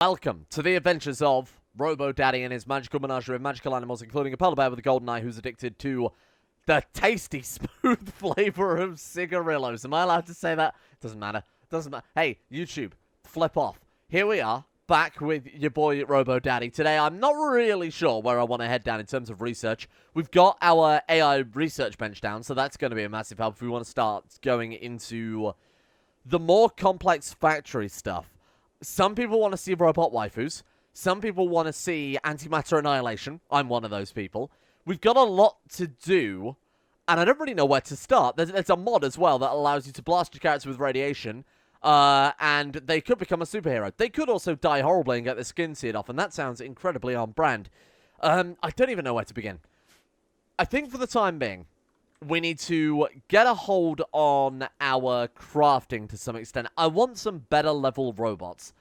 Welcome to the adventures of Robo Daddy and his magical menagerie of magical animals, including a polar bear with a golden eye who's addicted to the tasty, smooth flavor of cigarillos. Am I allowed to say that? Doesn't matter. Doesn't matter. Hey, YouTube, flip off. Here we are, back with your boy Robo Daddy. Today, I'm not really sure where I want to head down in terms of research. We've got our AI research bench down, so that's going to be a massive help if we want to start going into the more complex factory stuff. Some people want to see robot waifus. Some people want to see antimatter annihilation. I'm one of those people. We've got a lot to do, and I don't really know where to start. There's a mod as well that allows you to blast your character with radiation, and they could become a superhero. They could also die horribly and get their skin seared off, and that sounds incredibly on brand. I don't even know where to begin. I think for the time being, we need to get a hold on our crafting to some extent. I want some better level robots.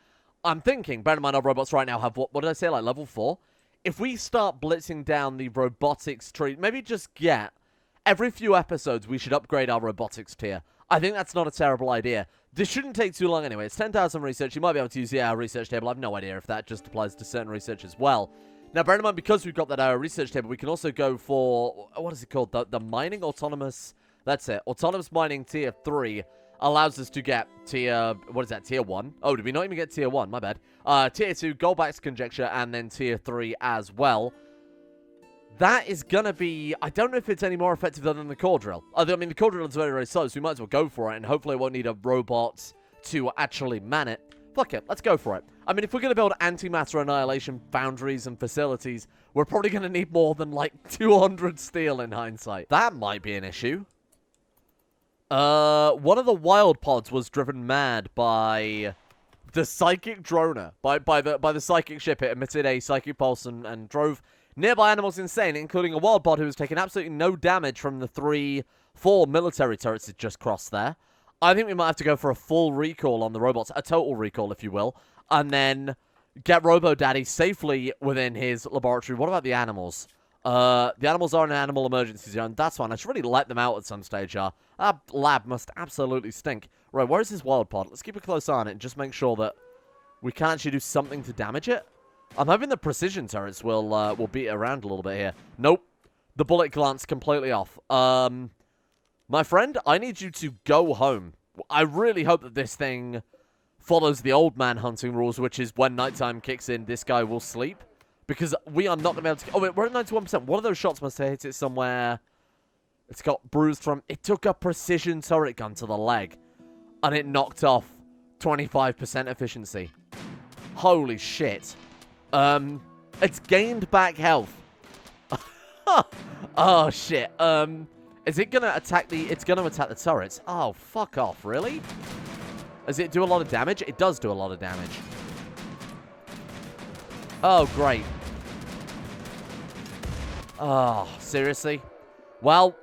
I'm thinking, bear in mind our robots right now have, what did I say, like level 4? If we start blitzing down the robotics tree, maybe just get, every few episodes we should upgrade our robotics tier. I think that's not a terrible idea. This shouldn't take too long anyway. It's 10,000 research. You might be able to use the research table. I have no idea if that just applies to certain research as well. Now, bear in mind, because we've got that research table, we can also go for, what is it called? The mining autonomous, that's it. Autonomous mining tier 3 allows us to get tier, what is that, tier 1? Oh, did we not even get tier 1? My bad. Tier 2, Goldback's conjecture, and then tier 3 as well. That is gonna be, I don't know if it's any more effective than the core drill. I mean, the core drill is very, very slow, so we might as well go for it, and hopefully it won't need a robot to actually man it. Fuck it, let's go for it. I mean, if we're going to build antimatter annihilation foundries and facilities, we're probably going to need more than, like, 200 steel in hindsight. That might be an issue. One of the wild pods was driven mad by the psychic droner. By the psychic ship. It emitted a psychic pulse and drove nearby animals insane, including a wild pod who was taking absolutely no damage from the 3-4 military turrets that just crossed there. I think we might have to go for a full recall on the robots, a total recall, if you will, and then get Robo Daddy safely within his laboratory. What about the animals? The animals are in an animal emergency zone. That's fine. I should really let them out at some stage. That lab must absolutely stink. Right, where is this wild pod? Let's keep a close eye on it and just make sure that we can actually do something to damage it. I'm hoping the precision turrets will beat it around a little bit here. Nope. The bullet glanced completely off. My friend, I need you to go home. I really hope that this thing follows the old man hunting rules, which is when nighttime kicks in, this guy will sleep. Because we are not going to be able to... Oh, wait, we're at 91%. One of those shots must have hit it somewhere. It's got bruised from... It took a precision turret gun to the leg. And it knocked off 25% efficiency. Holy shit. It's gained back health. Oh, shit. Is it going to attack the... It's going to attack the turrets. Oh, fuck off. Really? Does it do a lot of damage? It does do a lot of damage. Oh, great. Oh, seriously? Well,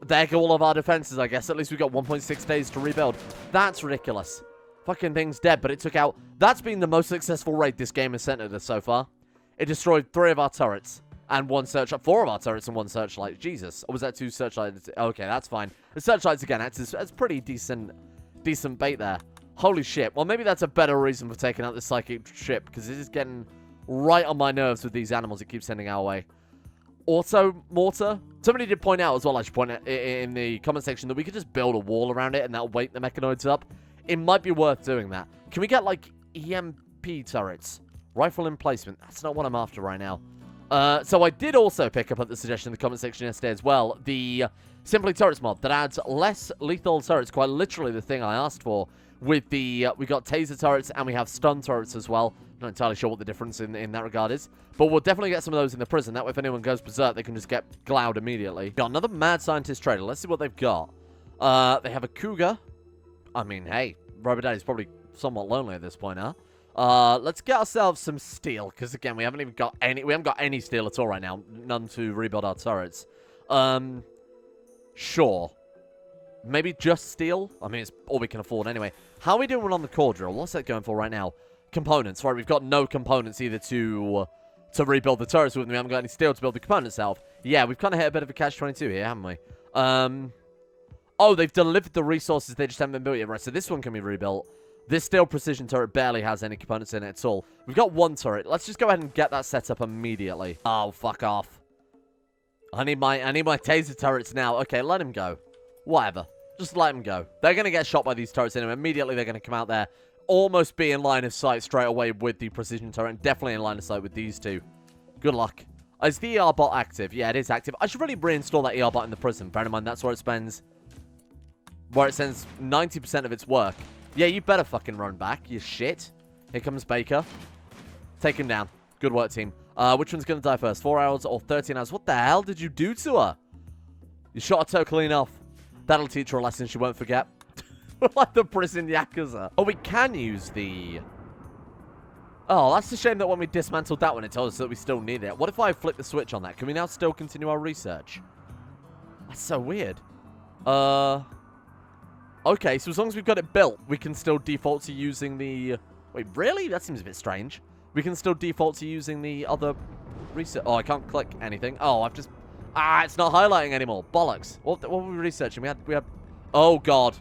there go all of our defenses, I guess. At least we've got 1.6 days to rebuild. That's ridiculous. Fucking thing's dead, but it took out... That's been the most successful raid this game has sent at us so far. It destroyed 3 of our turrets. And 1 searchlight. 4 of our turrets and 1 searchlight. Jesus. Or was that 2 searchlights? Okay, that's fine. The searchlights, again, that's pretty decent bait there. Holy shit. Well, maybe that's a better reason for taking out this psychic ship. Because it is getting right on my nerves with these animals it keeps sending our way. Auto mortar. Somebody did point out as well, I should point out in the comment section, that we could just build a wall around it and that'll wake the mechanoids up. It might be worth doing that. Can we get, like, EMP turrets? Rifle emplacement. That's not what I'm after right now. So I did also pick up at the suggestion in the comment section yesterday as well, the Simply Turrets mod that adds less lethal turrets, quite literally the thing I asked for, with the, we got taser turrets and we have stun turrets as well. Not entirely sure what the difference in that regard is, but we'll definitely get some of those in the prison. That way if anyone goes berserk, they can just get glowed immediately. Got another mad scientist trader. Let's see what they've got. They have a cougar. I mean, hey, Robo Daddy's probably somewhat lonely at this point, huh? Let's get ourselves some steel, because again, we haven't got any steel at all right now. None to rebuild our turrets. Sure. Maybe just steel? I mean, it's all we can afford anyway. How are we doing on the core drill? What's that going for right now? Components. Right, we've got no components either to rebuild the turrets with. We haven't got any steel to build the components out. Yeah, we've kind of hit a bit of a catch-22 here, haven't we? Oh, they've delivered the resources. They just haven't been built yet. Right, so this one can be rebuilt. This steel precision turret barely has any components in it at all. We've got one turret. Let's just go ahead and get that set up immediately. Oh, fuck off. I need my taser turrets now. Okay, let him go. Whatever. Just let him go. They're going to get shot by these turrets anyway. Immediately, they're going to come out there. Almost be in line of sight straight away with the precision turret. And definitely in line of sight with these two. Good luck. Is the ER bot active? Yeah, it is active. I should really reinstall that ER bot in the prison. Bear in mind, that's where it spends... Where it sends 90% of its work. Yeah, you better fucking run back, you shit. Here comes Baker. Take him down. Good work, team. Which one's going to die first? 4 hours or 13 hours? What the hell did you do to her? You shot her toe clean off. That'll teach her a lesson she won't forget. Like the prison Yakuza. Oh, we can use the... Oh, that's a shame that when we dismantled that one, it told us that we still need it. What if I flip the switch on that? Can we now still continue our research? That's so weird. Okay, so as long as we've got it built, we can still default to using the... Wait, really? That seems a bit strange. We can still default to using the other research... Oh, I can't click anything. Oh, I've just... Ah, it's not highlighting anymore. Bollocks. What were we researching? We had... Oh, God.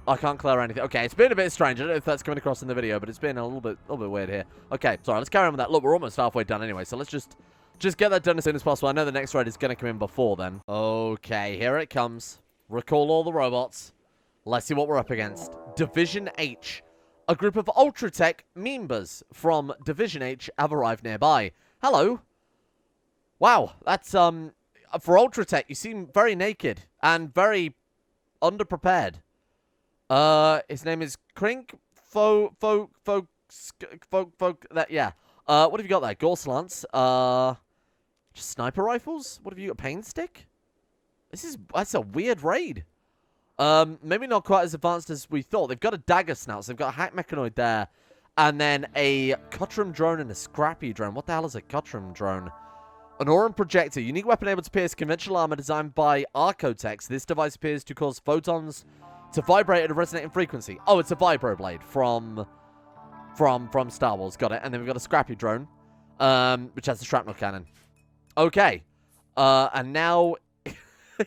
I can't clear anything. Okay, it's been a bit strange. I don't know if that's coming across in the video, but it's been a little bit weird here. Okay, sorry, let's carry on with that. Look, we're almost halfway done anyway, so let's just get that done as soon as possible. I know the next raid is going to come in before then. Okay, here it comes. Recall all the robots. Let's see what we're up against. Division H. A group of Ultratech members from Division H have arrived nearby. Hello. Wow, that's, for Ultratech, you seem very naked and very underprepared. His name is Krink yeah. What have you got there? Gorse Lance. Just sniper rifles? What have you got? Pain stick? That's a weird raid. Maybe not quite as advanced as we thought. They've got a dagger snout, so they've got a hack mechanoid there. And then a Cutrum drone and a Scrappy drone. What the hell is a Cutrum drone? An Aurum projector. Unique weapon able to pierce conventional armor designed by Arcotex. This device appears to cause photons to vibrate at a resonating frequency. Oh, it's a vibroblade from Star Wars. Got it. And then we've got a Scrappy drone, which has a shrapnel cannon. Okay. And now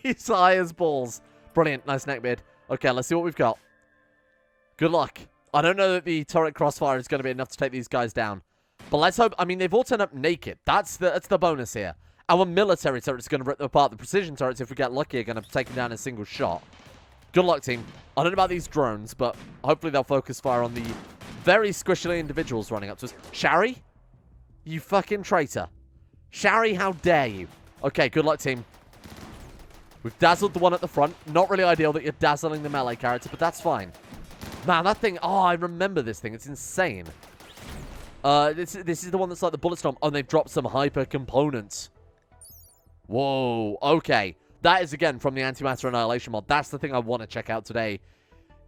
he's high as balls. Brilliant. Nice neckbeard. Okay, let's see what we've got. Good luck. I don't know that the turret crossfire is going to be enough to take these guys down. But let's hope... I mean, they've all turned up naked. That's the bonus here. Our military turret is going to rip them apart. The precision turrets, if we get lucky, are going to take them down in a single shot. Good luck, team. I don't know about these drones, but hopefully they'll focus fire on the very squishly individuals running up to us. Shari? You fucking traitor. Shari, how dare you? Okay, good luck, team. We've dazzled the one at the front. Not really ideal that you're dazzling the melee character, but that's fine. Man, that thing... Oh, I remember this thing. It's insane. This is the one that's like the bullet storm. Oh, and they've dropped some hyper components. Whoa. Okay. That is, again, from the Antimatter Annihilation mod. That's the thing I want to check out today.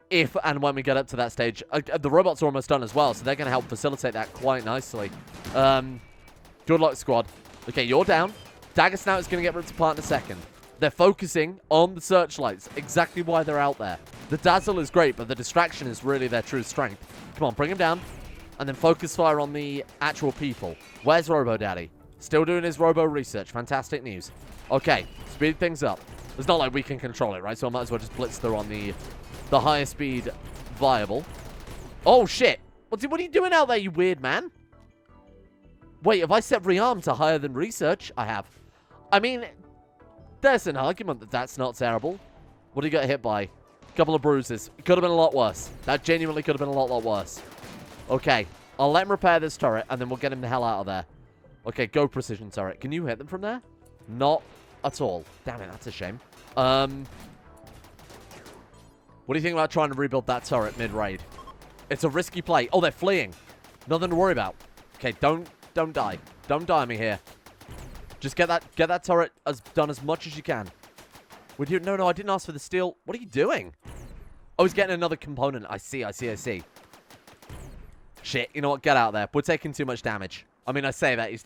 If and when we get up to that stage. The robots are almost done as well, so they're going to help facilitate that quite nicely. Good luck, squad. Okay, you're down. Dagger Snout is going to get ripped apart in a second. They're focusing on the searchlights. Exactly why they're out there. The dazzle is great, but the distraction is really their true strength. Come on, bring him down. And then focus fire on the actual people. Where's Robo Daddy? Still doing his robo research. Fantastic news. Okay, speed things up. It's not like we can control it, right? So I might as well just blitz through on the highest speed viable. Oh, shit. What are you doing out there, you weird man? Wait, have I set rearm to higher than research? I have. I mean, there's an argument that that's not terrible. What do you got hit by? A couple of bruises. It could have been a lot worse. That genuinely could have been a lot worse. Okay, I'll let him repair this turret, and then we'll get him the hell out of there. Okay, go precision turret. Can you hit them from there? Not at all. Damn it, that's a shame. What do you think about trying to rebuild that turret mid-raid? It's a risky play. Oh, they're fleeing. Nothing to worry about. Okay, don't die. Don't die on me here. Just get that turret done as much as you can. Would you? No, I didn't ask for the steel. What are you doing? Oh, he's getting another component. I see. Shit, you know what? Get out there. We're taking too much damage. I mean, I say that. He's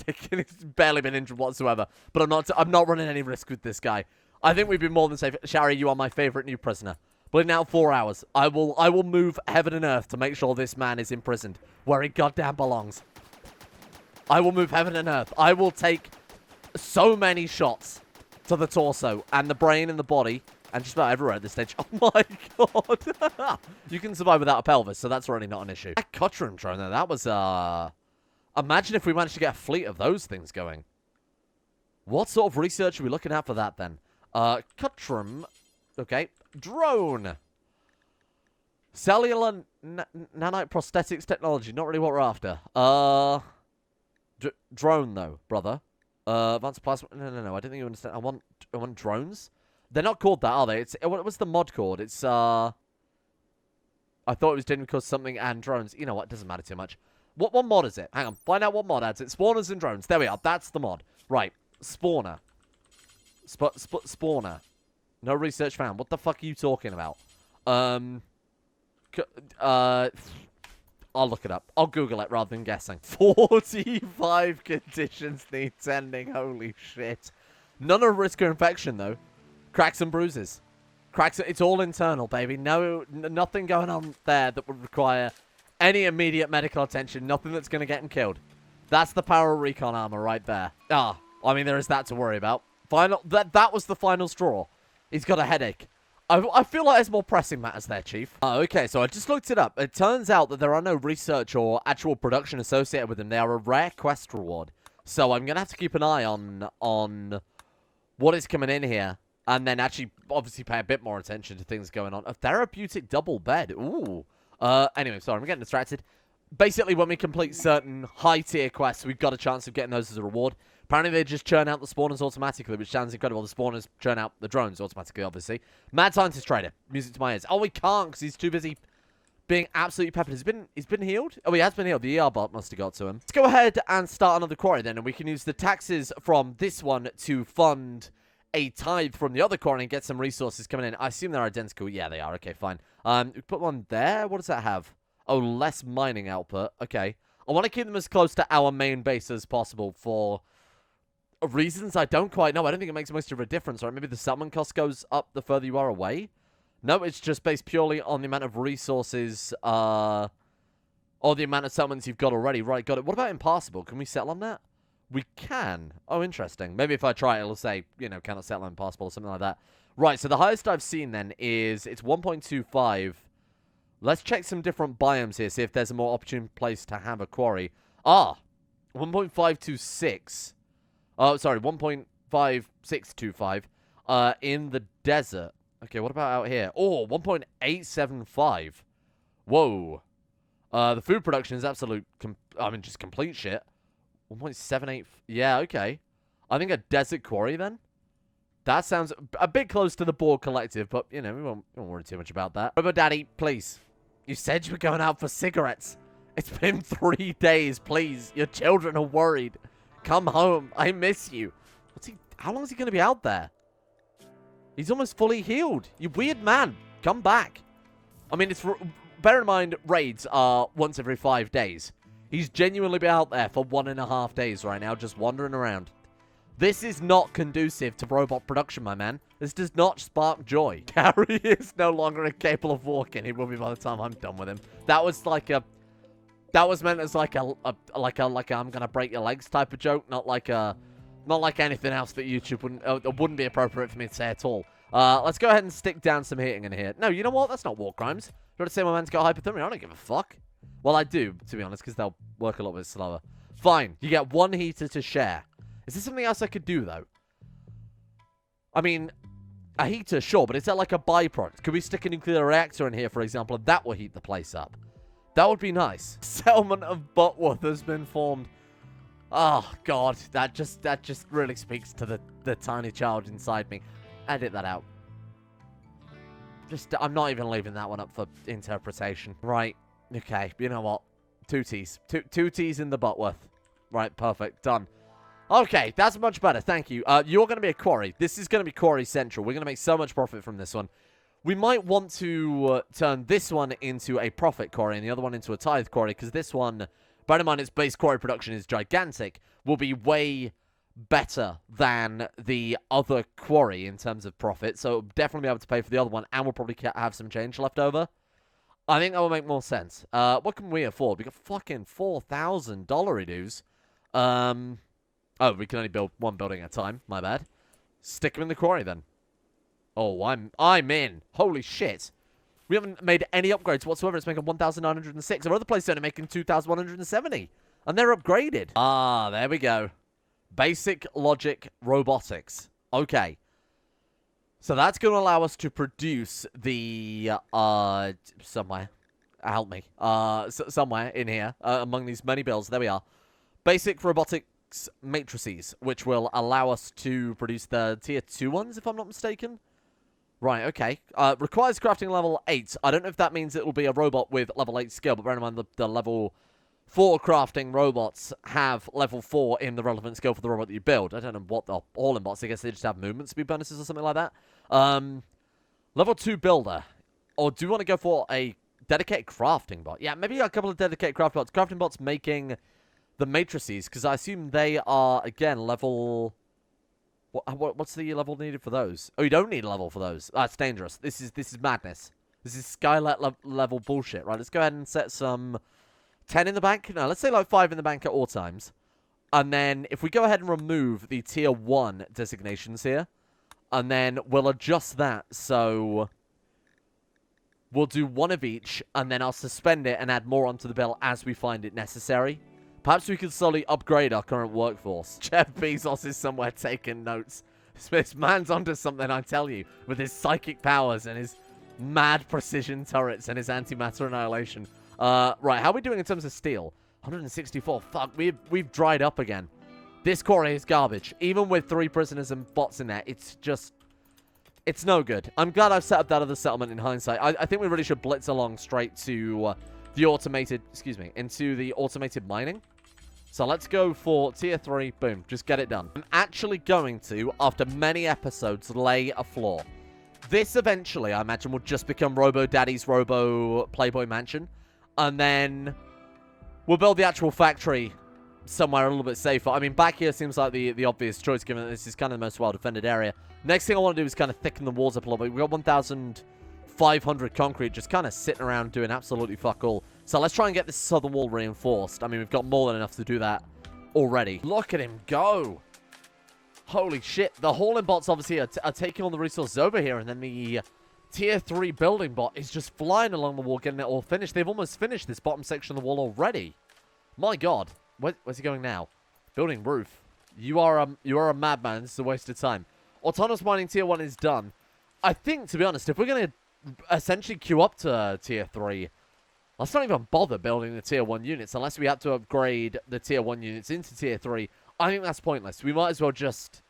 barely been injured whatsoever. But I'm not running any risk with this guy. I think we've been more than safe. Shari, you are my favorite new prisoner. But in now 4 hours, I will move heaven and earth to make sure this man is imprisoned where he goddamn belongs. I will move heaven and earth. I will take so many shots to the torso and the brain and the body And just about everywhere at this stage. Oh my god. You can survive without a pelvis, so that's really not an issue. That Cutrum drone, though, that was, imagine if we managed to get a fleet of those things going. What sort of research are we looking at for that, then? Cutrum. Okay. Drone. Cellular nanite prosthetics technology. Not really what we're after. Drone, though, brother. Advanced plasma. No. I don't think you understand. I want drones. They're not called that, are they? What was the mod called? It's, I thought it was didn't cause something and drones. You know what? It doesn't matter too much. What mod is it? Hang on. Find out what mod adds it. Spawners and drones. There we are. That's the mod. Right. Spawner. Spawner. No research found. What the fuck are you talking about? I'll look it up. I'll Google it rather than guessing. 45 conditions need tending. Holy shit. None of risk of infection, though. Cracks and bruises. It's all internal, baby. Nothing going on there that would require any immediate medical attention. Nothing that's going to get him killed. That's the power of recon armor right there. I mean, there is that to worry about. That was the final straw. He's got a headache. I feel like there's more pressing matters there, Chief. Okay, so I just looked it up. It turns out that there are no research or actual production associated with them. They are a rare quest reward. So I'm going to have to keep an eye on what is coming in here. And then actually, obviously, pay a bit more attention to things going on. A therapeutic double bed. Ooh. Anyway, sorry, I'm getting distracted. Basically, when we complete certain high-tier quests, we've got a chance of getting those as a reward. Apparently, they just churn out the spawners automatically, which sounds incredible. The spawners churn out the drones automatically, obviously. Mad Scientist Trader. Music to my ears. Oh, we can't, because he's too busy being absolutely peppered. He's been healed? Oh, he has been healed. The ER bot must have got to him. Let's go ahead and start another quarry, then, and we can use the taxes from this one to fund a tithe from the other quarry and get some resources coming in. I assume they're identical. Yeah, they are. Okay, fine. We put one there. What does that have? Oh, less mining output. Okay. I want to keep them as close to our main base as possible for reasons I don't quite know. I don't think it makes much of a difference, right? Maybe the settlement cost goes up the further you are away? No, it's just based purely on the amount of resources, or the amount of settlements you've got already. Right, got it. What about Impassable? Can we settle on that? We can. Oh, interesting. Maybe if I try it, it'll say, you know, cannot settle Impassable or something like that. Right, so the highest I've seen then is, it's 1.25. Let's check some different biomes here, see if there's a more opportune place to have a quarry. 1.526. Oh, sorry, 1.5625 in the desert. Okay, what about out here? Oh, 1.875. Whoa. The food production is absolute, just complete shit. 1.78. Yeah, okay. I think a desert quarry then. That sounds a bit close to the board collective, but, you know, we won't worry too much about that. Robo Daddy, please. You said you were going out for cigarettes. It's been 3 days, please. Your children are worried. Come home. I miss you. How long is he going to be out there? He's almost fully healed. You weird man. Come back. I mean, bear in mind, raids are once every 5 days. He's genuinely been out there for 1.5 days right now, just wandering around. This is not conducive to robot production, my man. This does not spark joy. Gary is no longer incapable of walking. He will be by the time I'm done with him. That was like a... That was meant as like a I'm gonna break your legs type of joke, not like anything else that YouTube wouldn't be appropriate for me to say at all. Let's go ahead and stick down some heating in here. No, you know what? That's not war crimes. You want to say my man's got hypothermia? I don't give a fuck. Well, I do, to be honest, because they'll work a little bit slower. Fine. You get one heater to share. Is there something else I could do, though? I mean, a heater, sure, but is that like a byproduct? Could we stick a nuclear reactor in here, for example, and that will heat the place up? That would be nice. Settlement of Butworth has been formed. Oh, God. That just really speaks to the tiny child inside me. Edit that out. I'm not even leaving that one up for interpretation. Right. Okay. You know what? 2 T's. Two T's in the Butworth. Right. Perfect. Done. Okay. That's much better. Thank you. You're going to be a quarry. This is going to be quarry central. We're going to make so much profit from this one. We might want to turn this one into a profit quarry and the other one into a tithe quarry, because this one, bear in mind its base quarry production is gigantic, will be way better than the other quarry in terms of profit. So it'll definitely be able to pay for the other one, and we'll probably have some change left over. I think that will make more sense. What can we afford? We got fucking $4,000 dues. Oh, we can only build one building at a time. My bad. Stick them in the quarry then. Oh, I'm in. Holy shit. We haven't made any upgrades whatsoever. It's making 1,906. Our other places are making 2,170. And they're upgraded. Ah, there we go. Basic logic robotics. Okay. So that's going to allow us to produce the, somewhere. Help me. Somewhere in here, among these many builds. There we are. Basic robotics matrices, which will allow us to produce the tier 2 ones, if I'm not mistaken. Right, okay. Requires crafting level 8. I don't know if that means it will be a robot with level 8 skill, but bear in mind the level 4 crafting robots have level 4 in the relevant skill for the robot that you build. I don't know what the all in bots. I guess they just have movement speed bonuses or something like that. Level 2 builder. Or do you want to go for a dedicated crafting bot? Yeah, maybe a couple of dedicated crafting bots. Crafting bots making the matrices, because I assume they are, again, level... What's the level needed for those? Oh, you don't need a level for those. That's dangerous. This is madness. This is Skylet level bullshit. Right, let's go ahead and set some 10 in the bank. No, let's say like 5 in the bank at all times. And then if we go ahead and remove the tier 1 designations here, and then we'll adjust that so we'll do 1 of each, and then I'll suspend it and add more onto the bill as we find it necessary. Perhaps we could slowly upgrade our current workforce. Jeff Bezos is somewhere taking notes. This man's onto something, I tell you, with his psychic powers and his mad precision turrets and his antimatter annihilation. Right, how are we doing in terms of steel? 164. Fuck, we've dried up again. This quarry is garbage. Even with 3 prisoners and bots in there, it's just... It's no good. I'm glad I've set up that other settlement in hindsight. I think we really should blitz along straight to the automated... Excuse me. Into the automated mining. So let's go for tier 3. Boom. Just get it done. I'm actually going to, after many episodes, lay a floor. This eventually, I imagine, will just become Robo Daddy's Robo Playboy Mansion. And then we'll build the actual factory somewhere a little bit safer. I mean, back here seems like the obvious choice, given that this is kind of the most well-defended area. Next thing I want to do is kind of thicken the walls up a little bit. We've got 1,500 concrete just kind of sitting around doing absolutely fuck all. So let's try and get this southern wall reinforced. I mean, we've got more than enough to do that already. Look at him go. Holy shit. The hauling bots obviously are taking on the resources over here, and then the tier 3 building bot is just flying along the wall, getting it all finished. They've almost finished this bottom section of the wall already. My god. Where's he going now? Building roof. You are a madman. This is a waste of time. Autonomous mining tier 1 is done. I think, to be honest, if we're going to essentially queue up to tier 3, let's not even bother building the tier 1 units unless we have to upgrade the tier 1 units into tier 3. I think that's pointless. We might as well just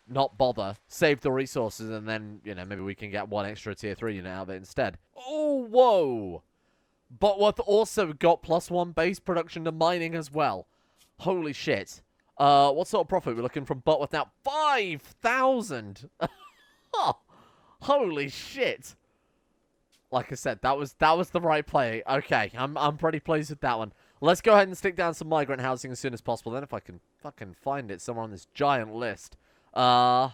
not bother, save the resources, and then, you know, maybe we can get 1 extra tier 3 unit out of it instead. Oh, whoa! Botworth also got +1 base production to mining as well. Holy shit. What sort of profit we're looking from Botworth now? 5,000! Holy shit! Like I said, that was the right play. Okay, I'm pretty pleased with that one. Let's go ahead and stick down some migrant housing as soon as possible. Then if I can fucking find it somewhere on this giant list. I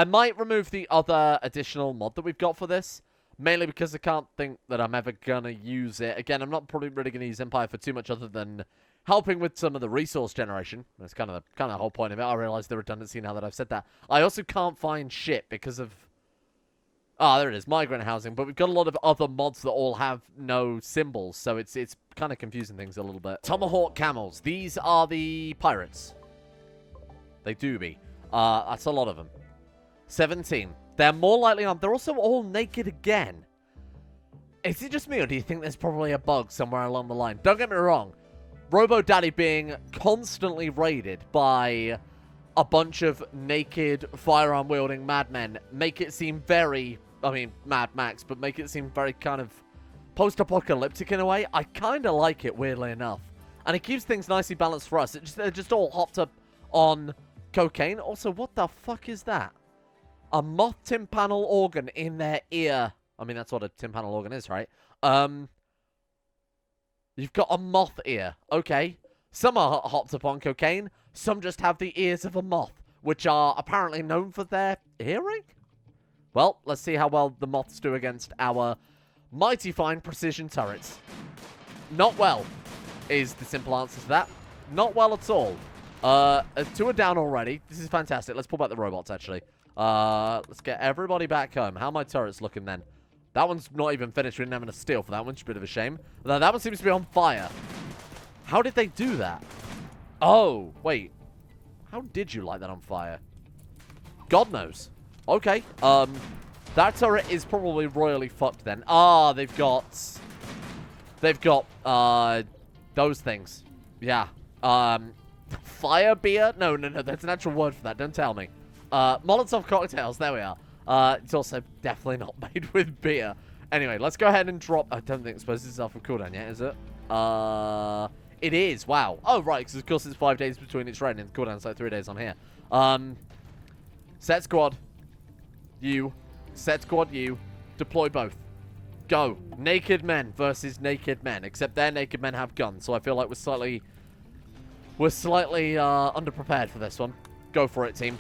might remove the other additional mod that we've got for this. Mainly because I can't think that I'm ever going to use it. Again, I'm not probably really going to use Empire for too much other than helping with some of the resource generation. That's kind of the whole point of it. I realize the redundancy now that I've said that. I also can't find shit because of... Ah, there it is, migrant housing. But we've got a lot of other mods that all have no symbols, so it's kind of confusing things a little bit. Tomahawk camels. These are the pirates. They do be. That's a lot of them. 17. They're more likely on. They're also all naked again. Is it just me, or do you think there's probably a bug somewhere along the line? Don't get me wrong. Robo Daddy being constantly raided by a bunch of naked, firearm-wielding madmen make it seem very... I mean, Mad Max, but make it seem very kind of post-apocalyptic in a way. I kind of like it, weirdly enough. And it keeps things nicely balanced for us. They're just all hopped up on cocaine. Also, what the fuck is that? A moth tympanal organ in their ear. I mean, that's what a tympanal organ is, right? You've got a moth ear. Okay. Some are hopped up on cocaine. Some just have the ears of a moth, which are apparently known for their hearing. Well, let's see how well the moths do against our mighty fine precision turrets. Not well is the simple answer to that. Not well at all. 2 are down already. This is fantastic. Let's pull back the robots, actually. Let's get everybody back home. How are my turrets looking then? That one's not even finished. We didn't have enough steel for that one. It's a bit of a shame. That one seems to be on fire. How did they do that? Oh, wait. How did you light that on fire? God knows. Okay. That turret is probably royally fucked then. Ah, they've got those things. Yeah. Fire beer? No, that's an actual word for that. Don't tell me. Molotov cocktails. There we are. It's also definitely not made with beer. Anyway, let's go ahead and drop. I don't think it's supposed to be off of cooldown yet, is it? It is. Wow. Oh, right. Because of course it's 5 days between its rain and cooldown's like 3 days on here. Set squad. You. Set squad. You. Deploy both. Go. Naked men versus naked men. Except their naked men have guns, so I feel like we're slightly underprepared for this one. Go for it, team.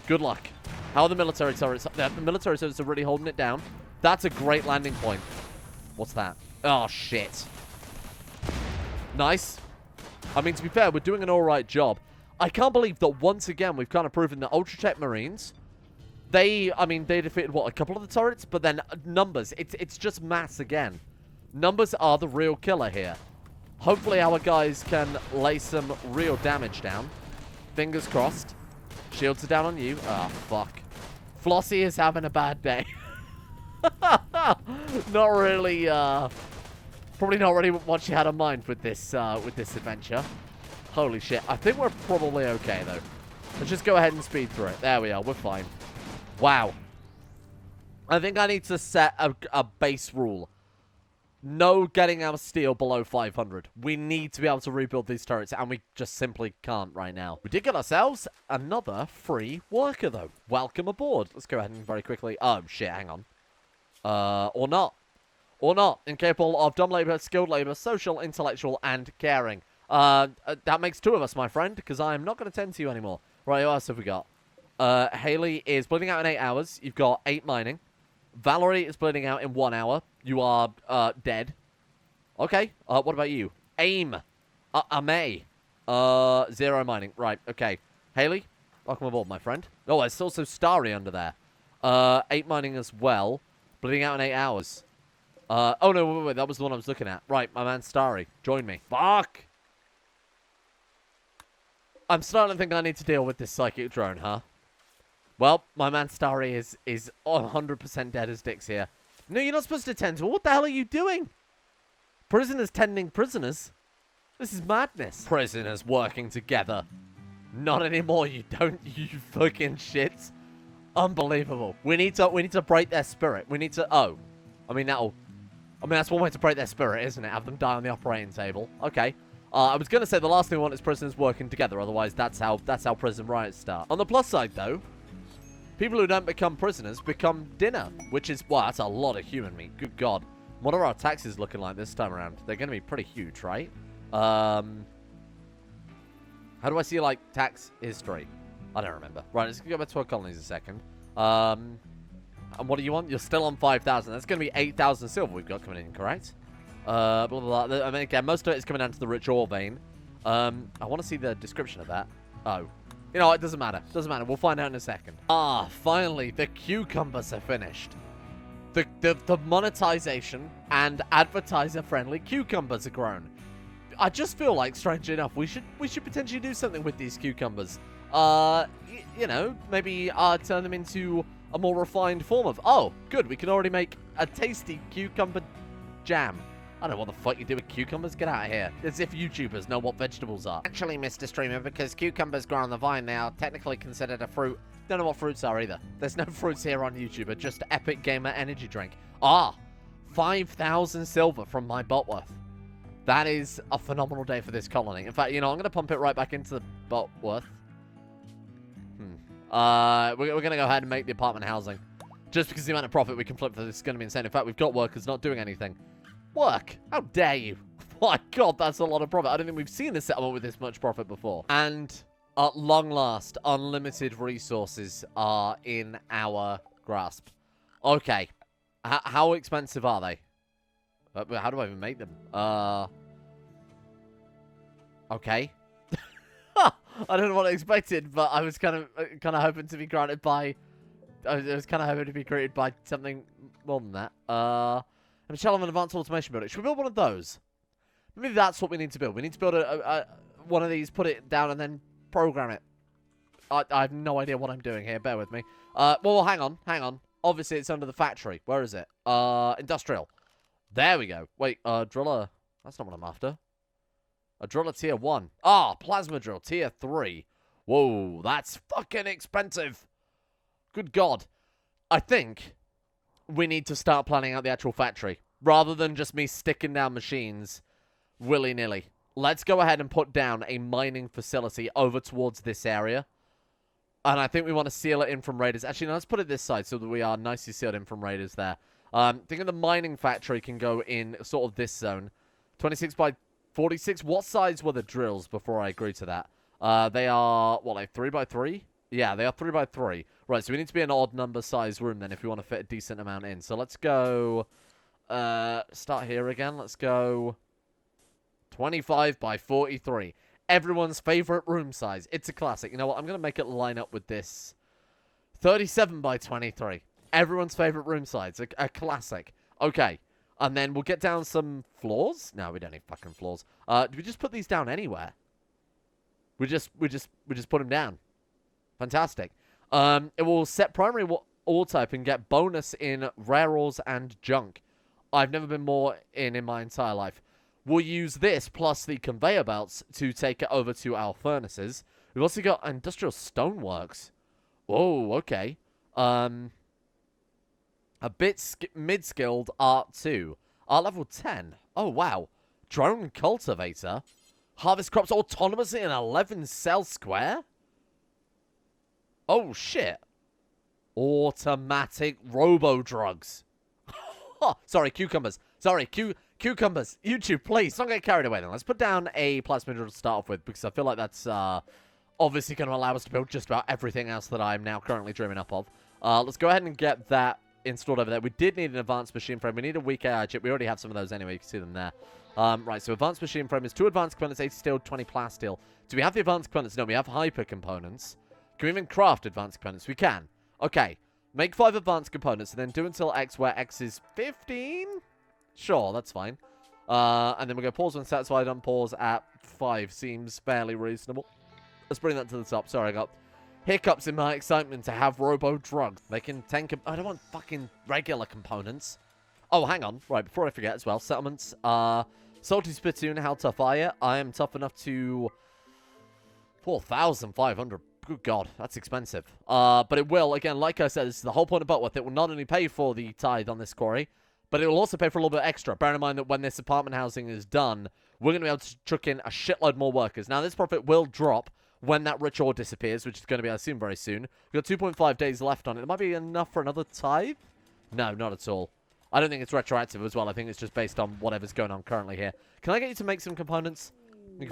Good luck. How are the military turrets? The military turrets are really holding it down. That's a great landing point. What's that? Oh, shit. Nice. I mean, to be fair, we're doing an alright job. I can't believe that once again we've kind of proven that Ultratech Marines, they defeated, what, a couple of the turrets? But then numbers, it's just mass again. Numbers are the real killer here. Hopefully our guys can lay some real damage down. Fingers crossed. Shields are down on you. Oh, fuck. Flossie is having a bad day. Not really, probably not really what she had in mind with this adventure. Holy shit. I think we're probably okay, though. Let's just go ahead and speed through it. There we are. We're fine. Wow. I think I need to set a base rule. No getting our steel below 500. We need to be able to rebuild these turrets, and we just simply can't right now. We did get ourselves another free worker, though. Welcome aboard. Let's go ahead and very quickly... Oh, shit. Hang on. Or not. Or not. Incapable of dumb labor, skilled labor, social, intellectual, and caring. That makes 2 of us, my friend, because I'm not going to tend to you anymore. Right, what else have we got? Haley is bleeding out in 8 hours. You've got 8 mining. Valerie is bleeding out in 1 hour. You are, dead. Okay, what about you? Aim. May. 0 mining. Right, okay. Haley, welcome aboard, my friend. Oh, there's also Starry under there. 8 mining as well. Bleeding out in 8 hours. Oh, no, wait, that was the one I was looking at. Right, my man Starry. Join me. Fuck! I'm starting to think I need to deal with this psychic drone, huh? Well, my man Starry is 100% dead as dicks here. No, you're not supposed to tend to. What the hell are you doing? Prisoners tending prisoners? This is madness. Prisoners working together. Not anymore, you don't, you fucking shits. Unbelievable. We need to break their spirit. We need to... Oh. that's one way to break their spirit, isn't it? Have them die on the operating table. Okay. I was going to say the last thing we want is prisoners working together. Otherwise, that's how prison riots start. On the plus side, though, people who don't become prisoners become dinner. Which is... Wow, that's a lot of human meat. Good God. What are our taxes looking like this time around? They're going to be pretty huge, right? How do I see, like, tax history? I don't remember. Right, let's go back to our colonies a second. And what do you want? You're still on 5,000. That's going to be 8,000 silver we've got coming in, correct? Blah, blah, blah. I mean, again, most of it is coming down to the rich ore vein. I want to see the description of that. Oh. You know, it doesn't matter. Doesn't matter. We'll find out in a second. Ah, finally, the cucumbers are finished. The monetization and advertiser-friendly cucumbers are grown. I just feel like, strangely enough, we should potentially do something with these cucumbers. You know, maybe turn them into a more refined form of... Oh, good. We can already make a tasty cucumber jam. I don't know what the fuck you do with cucumbers. Get out of here. As if YouTubers know what vegetables are. Actually, Mr. Streamer, because cucumbers grow on the vine, they are technically considered a fruit. Don't know what fruits are either. There's no fruits here on YouTube, just Epic Gamer energy drink. Ah, 5,000 silver from my botworth. That is a phenomenal day for this colony. In fact, you know, I'm going to pump it right back into the botworth. We're going to go ahead and make the apartment housing. Just because the amount of profit we can flip for this is going to be insane. In fact, we've got workers not doing anything. Work? How dare you? My God, that's a lot of profit. I don't think we've seen a settlement with this much profit before. And at long last, unlimited resources are in our grasp. Okay. How expensive are they? How do I even make them? Okay. I don't know what I expected, but I was kind of hoping to be granted by was kind of hoping to be created by something more than that. I'm a shell of an advanced automation builder. Should we build one of those? Maybe that's what we need to build. We need to build one of these, put it down, and then program it. I have no idea what I'm doing here. Bear with me. Well, hang on. Obviously, it's under the factory. Where is it? Industrial. There we go. Wait, driller. That's not what I'm after. A driller tier 1. Ah, plasma drill tier 3. Whoa, that's fucking expensive. Good God. I think we need to start planning out the actual factory, rather than just me sticking down machines willy-nilly. Let's go ahead and put down a mining facility over towards this area. And I think we want to seal it in from raiders. Actually, no, let's put it this side so that we are nicely sealed in from raiders there. Thinking the mining factory can go in sort of this zone. 26 by 46. What size were the drills before I agreed to that? They are, what, like 3 by 3? Yeah, they are 3 by 3. Right, so we need to be an odd number size room then if we want to fit a decent amount in. So let's go, start here again. Let's go 25 by 43. Everyone's favorite room size. It's a classic. You know what? I'm going to make it line up with this. 37 by 23. Everyone's favorite room size. A classic. Okay. And then we'll get down some floors. No, we don't need fucking floors. Do we just put these down anywhere? We just put them down. Fantastic. It will set primary ore type and get bonus in rare ores and junk. I've never been more in my entire life. We'll use this plus the conveyor belts to take it over to our furnaces. We've also got industrial stoneworks. Whoa, okay. A bit mid-skilled art 2. Art level 10. Oh, wow. Drone cultivator. Harvest crops autonomously in 11 cell square. Oh, shit. Automatic robo-drugs. Sorry, cucumbers. Sorry, cucumbers. YouTube, please, don't get carried away then. Let's put down a plasma drill to start off with, because I feel like that's obviously going to allow us to build just about everything else that I'm now currently dreaming up of. Let's go ahead and get that installed over there. We did need an advanced machine frame. We need a weak AI chip. We already have some of those anyway. You can see them there. Right, so advanced machine frame is 2 advanced components, 80 steel, 20 plasteel. Do we have the advanced components? No, we have hyper components. Can we even craft advanced components? We can. Okay. Make 5 advanced components and then do until X, where X is 15? Sure, that's fine. And then we'll go pause when satisfied, unpause at 5. Seems fairly reasonable. Let's bring that to the top. Sorry, I got hiccups in my excitement to have robo-drugs. They can 10... I don't want fucking regular components. Oh, hang on. Right, before I forget as well. Settlements. Salty Spittoon, how tough are you? I am tough enough to... 4,500. Good God, that's expensive. But it will, again, like I said, this is the whole point of Butworth. It will not only pay for the tithe on this quarry, but it will also pay for a little bit extra. Bear in mind that when this apartment housing is done, we're going to be able to chuck in a shitload more workers. Now, this profit will drop when that rich ore disappears, which is going to be, I assume, very soon. We've got 2.5 days left on it. It might be enough for another tithe? No, not at all. I don't think it's retroactive as well. I think it's just based on whatever's going on currently here. Can I get you to make some components?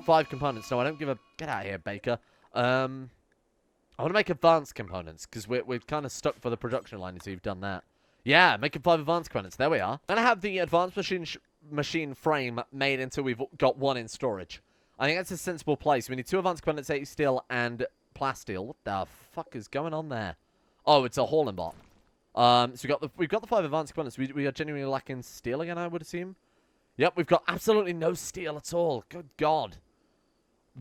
5 components. No, I don't give a... Get out of here, Baker. I want to make advanced components, because we're kind of stuck for the production line until you've done that. Yeah, making 5 advanced components. There we are. I'm going to have the advanced machine frame made until we've got 1 in storage. I think that's a sensible place. We need 2 advanced components, 80 steel and plasteel. What the fuck is going on there? Oh, it's a hauling bot. So we've got the 5 advanced components. We are genuinely lacking steel again, I would assume. Yep, we've got absolutely no steel at all. Good God.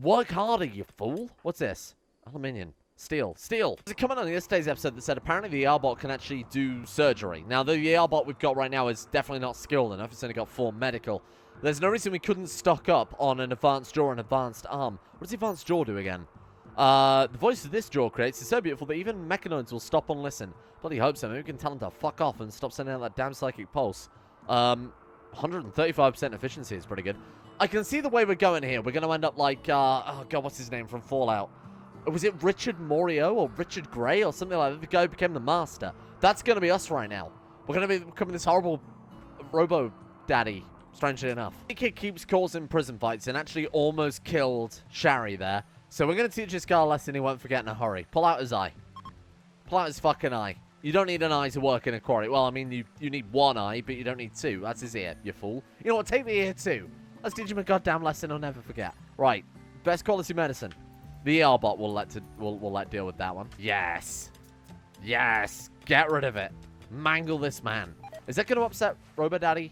Work harder, you fool. What's this? Aluminium. Steel. Steel. There's a comment on yesterday's episode that said apparently the ER bot can actually do surgery. Now, the ER bot we've got right now is definitely not skilled enough. It's only got 4 medical. There's no reason we couldn't stock up on an advanced jaw and advanced arm. What does the advanced jaw do again? The voice that this jaw creates is so beautiful that even mechanoids will stop and listen. Bloody hope so. Maybe we can tell them to fuck off and stop sending out that damn psychic pulse. 135% efficiency is pretty good. I can see the way we're going here. We're going to end up like, oh god, what's his name from Fallout? Was it Richard Morio or Richard Gray or something like that? The guy who became the master. That's going to be us right now. We're going to be becoming this horrible robo-daddy, strangely enough. The kid keeps causing prison fights and actually almost killed Shari there. So we're going to teach this guy a lesson he won't forget in a hurry. Pull out his eye. Pull out his fucking eye. You don't need an eye to work in a quarry. Well, I mean, you need 1 eye, but you don't need 2. That's his ear, you fool. You know what? Take the ear too. Let's teach him a goddamn lesson he'll never forget. Right. Best quality medicine. The ER bot will let deal with that one. Yes. Yes. Get rid of it. Mangle this man. Is that going to upset RoboDaddy?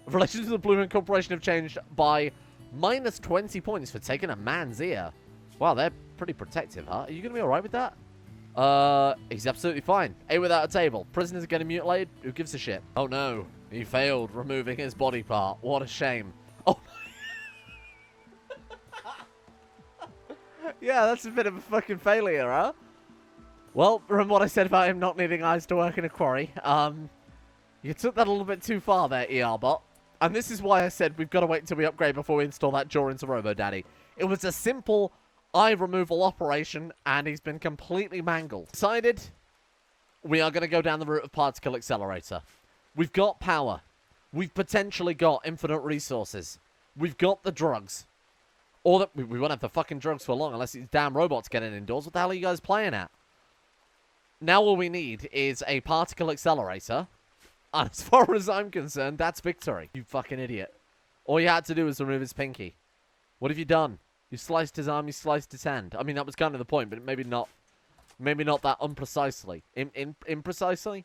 Relations with the Blue Moon Corporation have changed by minus 20 points for taking a man's ear. Wow, they're pretty protective, huh? Are you going to be alright with that? He's absolutely fine. Ate without a table. Prisoners are getting mutilated. Who gives a shit? Oh no. He failed removing his body part. What a shame. Oh. Yeah, that's a bit of a fucking failure, huh? Well, remember what I said about him not needing eyes to work in a quarry? You took that a little bit too far there, ER-bot. And this is why I said we've got to wait until we upgrade before we install that jaw into RoboDaddy. It was a simple eye removal operation, and he's been completely mangled. Decided we are going to go down the route of Particle Accelerator. We've got power. We've potentially got infinite resources. We've got the drugs. Or that we won't have the fucking drugs for long unless these damn robots get in indoors. What the hell are you guys playing at? Now all we need is a Particle Accelerator. And as far as I'm concerned, that's victory. You fucking idiot. All you had to do was remove his pinky. What have you done? You sliced his arm, you sliced his hand. I mean, that was kind of the point, but maybe not that unprecisely. Imprecisely?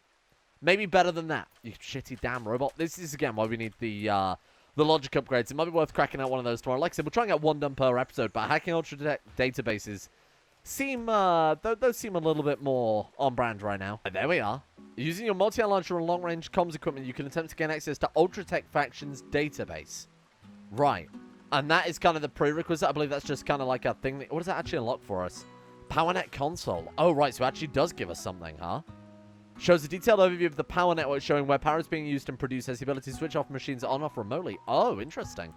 Maybe better than that. You shitty damn robot. This is, again, why we need the logic upgrades. It might be worth cracking out one of those tomorrow. Like I said, we're trying out one done per episode, but hacking ultra databases seem, those seem a little bit more on brand right now. And there we are. Using your multi-eye launcher and long-range comms equipment, you can attempt to gain access to Ultratech Factions database. Right. And that is kind of the prerequisite. I believe that's just kind of like a thing. What does that actually unlock for us? Powernet Console. Oh, right. So it actually does give us something, huh? Shows a detailed overview of the power network showing where power is being used and produced. Has the ability to switch off machines on and off remotely. Oh, interesting.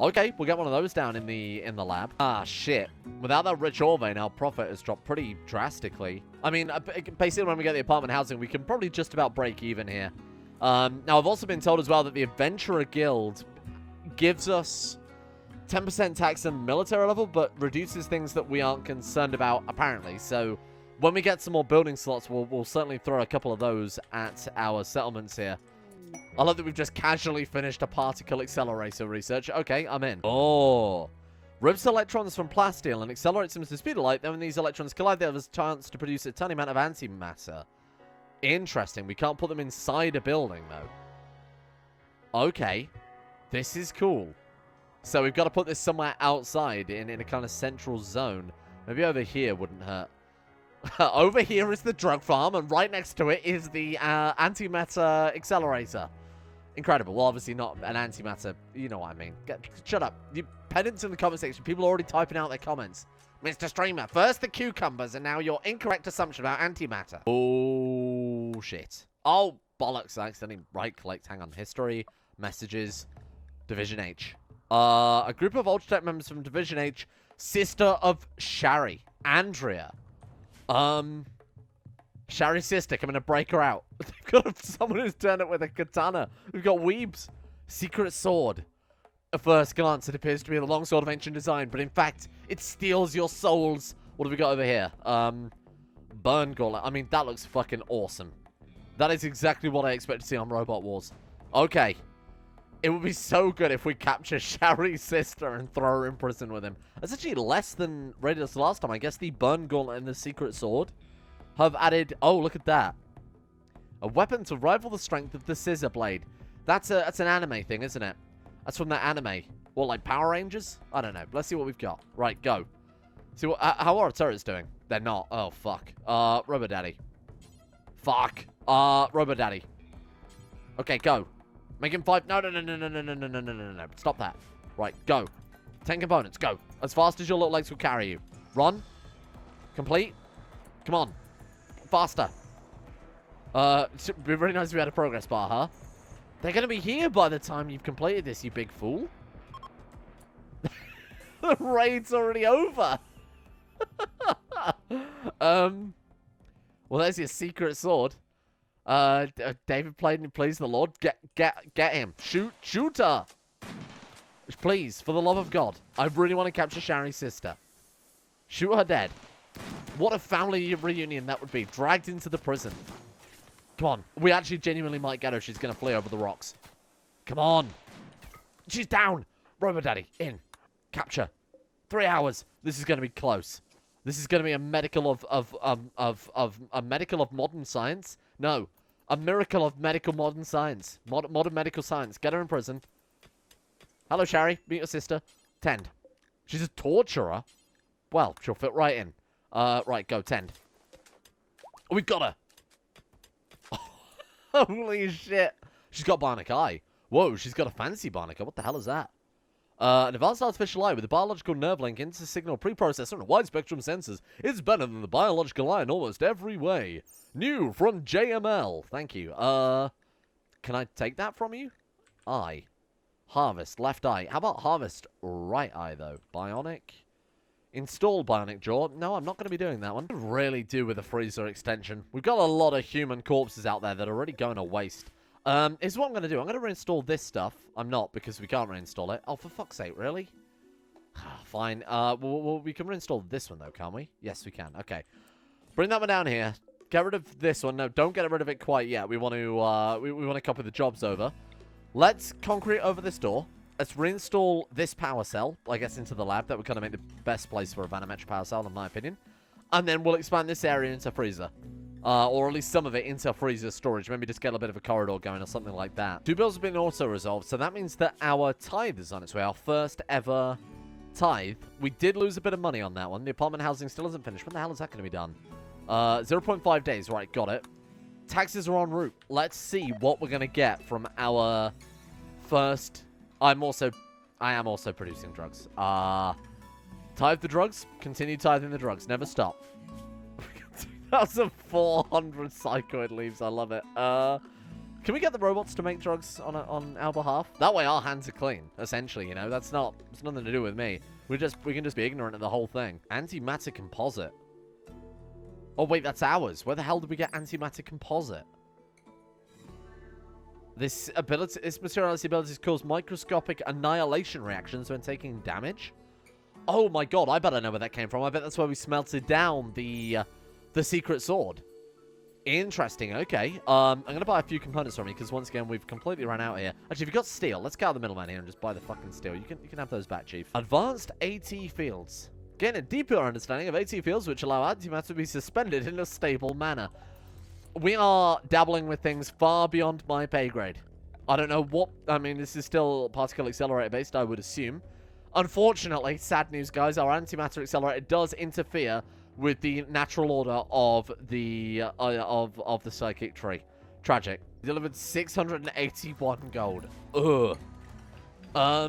Okay, we'll get one of those down in the lab. Ah, shit. Without that rich ore vein, our profit has dropped pretty drastically. I mean, basically when we get the apartment housing, we can probably just about break even here. Now, I've also been told as well that the Adventurer Guild gives us 10% tax on military level, but reduces things that we aren't concerned about, apparently. So, when we get some more building slots, we'll certainly throw a couple of those at our settlements here. I love that we've just casually finished a particle accelerator research. Okay, I'm in. Oh. Rips electrons from plasteel and accelerates them to the speed of light. Then when these electrons collide, they have a chance to produce a tiny amount of antimatter. Interesting. We can't put them inside a building, though. Okay. This is cool. So we've got to put this somewhere outside in a kind of central zone. Maybe over here wouldn't hurt. Over here is the drug farm, and right next to it is the antimatter accelerator. Incredible. Well, obviously not an antimatter. You know what I mean. Shut up. You pedants in the comment section. People are already typing out their comments. Mr. Streamer, first the cucumbers, and now your incorrect assumption about antimatter. Oh, shit. Oh, bollocks. I accidentally right-clicked. Hang on. History, messages, Division H. A group of Ultratech members from Division H, sister of Shari, Andrea. Shari's sister, coming to break her out. They've got someone who's turned up with a katana. We've got Weeb's secret sword. At first glance, it appears to be the longsword of ancient design, but in fact, it steals your souls. What have we got over here? Burn Gauntlet. I mean, that looks fucking awesome. That is exactly what I expect to see on Robot Wars. Okay. It would be so good if we capture Shari's sister and throw her in prison with him. That's actually less than rated us last time. I guess the Burn Gauntlet and the Secret Sword have added... Oh, look at that. A weapon to rival the strength of the Scissor Blade. That's an anime thing, isn't it? That's from that anime. What, like Power Rangers? I don't know. Let's see what we've got. Right, go. See what, how are our turrets doing? They're not. Oh, fuck. RoboDaddy. Fuck. RoboDaddy. Okay, go. Make him 5. No. Stop that. Right, go. 10 components, go. As fast as your little legs will carry you. Run. Complete. Come on. Faster. It'd be really nice if we had a progress bar, huh? They're going to be here by the time you've completed this, you big fool. The raid's already over. Well, there's your secret sword. David played and please the Lord. Get him. Shoot her. Please, for the love of God. I really want to capture Shari's sister. Shoot her dead. What a family reunion that would be. Dragged into the prison. Come on. We actually genuinely might get her. She's going to flee over the rocks. Come on. She's down. RoboDaddy, in. Capture. 3 hours. This is going to be close. This is going to be a medical of modern science. No. A miracle of medical modern science. Modern medical science. Get her in prison. Hello, Shari. Meet your sister. Tend. She's a torturer? Well, she'll fit right in. Right, go. Tend. Oh, we got her. Holy shit. She's got bionic eye. Whoa, she's got a fancy bionic eye. What the hell is that? An advanced artificial eye with a biological nerve link, inter-signal preprocessor, and wide spectrum sensors. It's better than the biological eye in almost every way. New from JML. Thank you. Can I take that from you? Eye. Harvest, left eye. How about harvest, right eye, though? Bionic? Install bionic jaw. No, I'm not going to be doing that one. What do we really do with a freezer extension? We've got a lot of human corpses out there that are already going to waste. Is what I'm going to do. I'm going to reinstall this stuff. I'm not, because we can't reinstall it. Oh, for fuck's sake, really? Fine. We can reinstall this one, though, can't we? Yes, we can. Okay. Bring that one down here. Get rid of this one. No, don't get rid of it quite yet. We want to, we want to copy the jobs over. Let's concrete over this door. Let's reinstall this power cell, I guess, into the lab. That would kind of make the best place for a vanometric power cell, in my opinion. And then we'll expand this area into freezer. Or at least some of it into freezer storage. Maybe just get a bit of a corridor going or something like that. 2 bills have been auto-resolved, so that means that our tithe is on its way. Our first ever tithe. We did lose a bit of money on that one. The apartment housing still isn't finished. When the hell is that going to be done? 0.5 days. Right, got it. Taxes are en route. Let's see what we're going to get from our first... I am also producing drugs. Tithe the drugs. Continue tithing the drugs. Never stop. 2,400 psychoid leaves. I love it. Can we get the robots to make drugs on our behalf? That way our hands are clean, essentially, you know. It's nothing to do with me. We can just be ignorant of the whole thing. Antimatter composite. Oh, wait, that's ours. Where the hell did we get antimatter composite? This materiality abilities cause microscopic annihilation reactions when taking damage. Oh my god, I better know where that came from. I bet that's where we smelted down the secret sword. Interesting, okay. I'm going to buy a few components from you, because once again, we've completely run out here. Actually, if you've got steel, let's get out the middleman here and just buy the fucking steel. You can have those back, Chief. Advanced AT fields. Gain a deeper understanding of AT fields, which allow antimatter to be suspended in a stable manner. We are dabbling with things far beyond my pay grade. I don't know what... I mean, this is still particle accelerator based, I would assume. Unfortunately, sad news, guys, our antimatter accelerator does interfere with the natural order of the psychic tree. Tragic. Delivered 681 gold. Ugh. I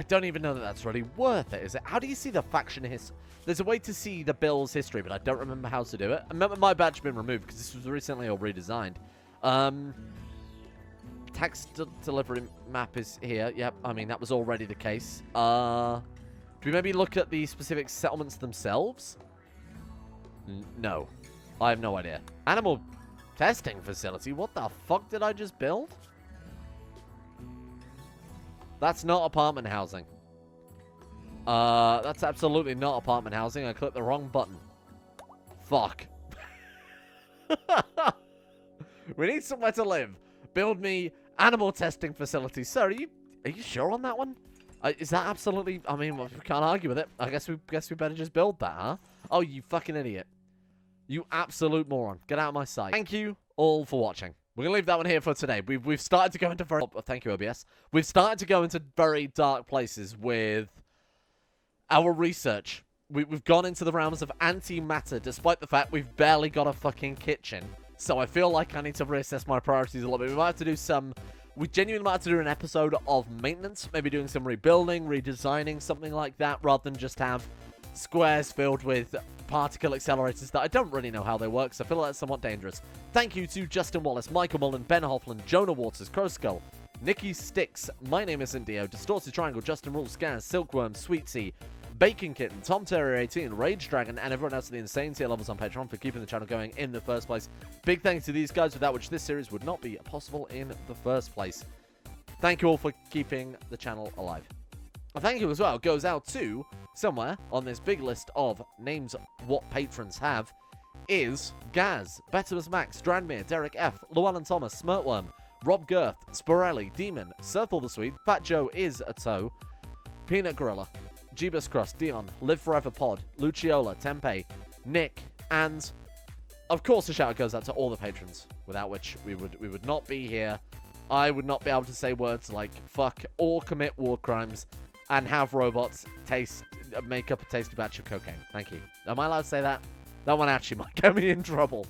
don't even know that that's really worth it, is it? How do you see the faction history? There's a way to see the bill's history, but I don't remember how to do it. I remember my badge being removed because this was recently all redesigned. Tax delivery map is here. Yep, I mean, that was already the case. Do we maybe look at the specific settlements themselves? No. I have no idea. Animal testing facility? What the fuck did I just build? That's not apartment housing. That's absolutely not apartment housing. I clicked the wrong button. Fuck. We need somewhere to live. Build me animal testing facility. Sir, are you sure on that one? Is that absolutely... I mean, we can't argue with it. I guess we better just build that, huh? Oh, you fucking idiot. You absolute moron. Get out of my sight. Thank you all for watching. We're going to leave that one here for today. We've started to go into very... Oh, thank you, OBS. We've started to go into very dark places with our research. We've gone into the realms of antimatter, despite the fact we've barely got a fucking kitchen. So I feel like I need to reassess my priorities a little bit. We might have to do some... We genuinely might have to do an episode of maintenance. Maybe doing some rebuilding, redesigning, something like that, rather than just have squares filled with particle accelerators that I don't really know how they work, so I feel like that's somewhat dangerous. Thank you to Justin Wallace, Michael Mullen, Ben Hoffland, Jonah Waters, Crow Skull, Nikki Sticks, My Name is Indio, Distorted Triangle, Justin Rules, Scans, Silkworm, Sweet Tea, Bacon Kitten, Tom Terrier 18, Rage Dragon, and everyone else at the insane tier levels on Patreon for keeping the channel going in the first place. Big thanks to these guys, without which this series would not be possible in the first place. Thank you all for keeping the channel alive. A thank you as well goes out to, somewhere on this big list of names what patrons have, is Gaz, Betimus Max, Drandmere, Derek F, Llewellyn Thomas, Smirtworm, Rob Girth, Sporelli, Demon, Surthal the Sweet, Fat Joe is a toe, Peanut Gorilla, Jeebus Cross, Dion, Live Forever Pod, Luciola, Tempe, Nick, and of course, a shout out goes out to all the patrons, without which we would not be here. I would not be able to say words like fuck or commit war crimes and have robots make up a tasty batch of cocaine. Thank you. Am I allowed to say that? That one actually might get me in trouble.